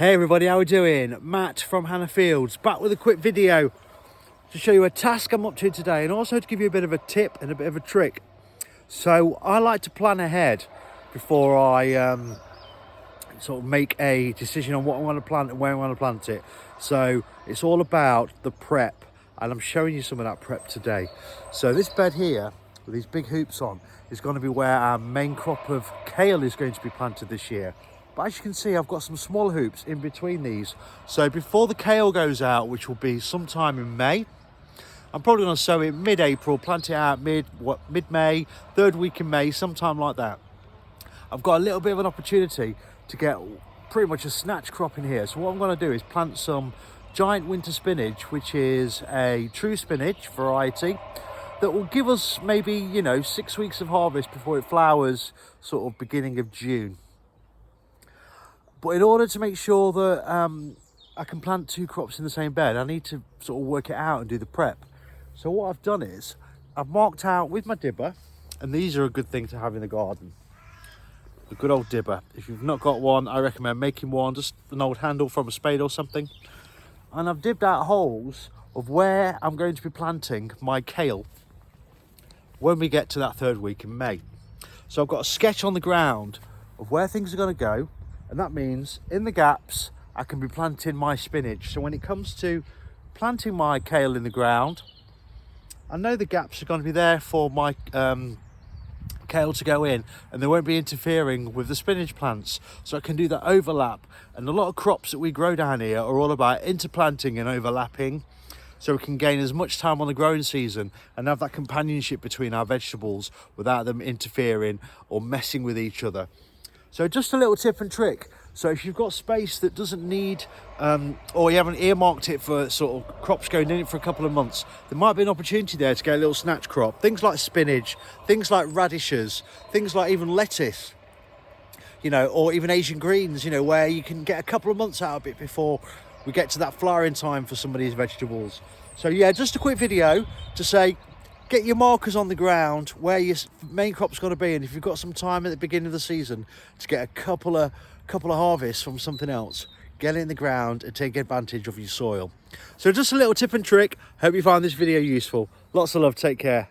Hey everybody, how are we doing? Matt from Hannah Fields, back with a quick video to show you a task I'm up to today and also to give you a bit of a tip and a bit of a trick. So I like to plan ahead before I sort of make a decision on what I want to plant and where I want to plant it. So it's all about the prep, and I'm showing you some of that prep today. So this bed here with these big hoops on is going to be where our main crop of kale is going to be planted this year. But as you can see, I've got some small hoops in between these. So before the kale goes out, which will be sometime in May, I'm probably going to sow it mid-April, plant it out mid-May, third week in May, sometime like that. I've got a little bit of an opportunity to get pretty much a snatch crop in here. So what I'm going to do is plant some giant winter spinach, which is a true spinach variety that will give us maybe, 6 weeks of harvest before it flowers, sort of beginning of June. But in order to make sure that I can plant two crops in the same bed, I need to sort of work it out and do the prep. So what I've done is I've marked out with my dibber, and these are a good thing to have in the garden. A good old dibber. If you've not got one, I recommend making one, just an old handle from a spade or something. And I've dibbed out holes of where I'm going to be planting my kale when we get to that third week in May. So I've got a sketch on the ground of where things are going to go. And that means in the gaps, I can be planting my spinach. So when it comes to planting my kale in the ground, I know the gaps are going to be there for my kale to go in, and they won't be interfering with the spinach plants. So I can do that overlap. And a lot of crops that we grow down here are all about interplanting and overlapping, so we can gain as much time on the growing season and have that companionship between our vegetables without them interfering or messing with each other. So just a little tip and trick. So if you've got space that doesn't need, or you haven't earmarked it for sort of crops going in it for a couple of months, there might be an opportunity there to get a little snatch crop. Things like spinach, things like radishes, things like even lettuce, or even Asian greens, where you can get a couple of months out of it before we get to that flowering time for some of these vegetables. So yeah, just a quick video to say, get your markers on the ground where your main crop's going to be, and if you've got some time at the beginning of the season to get a couple of harvests from something else, get it in the ground and take advantage of your soil. So just a little tip and trick. Hope you find this video useful. Lots of love. Take care.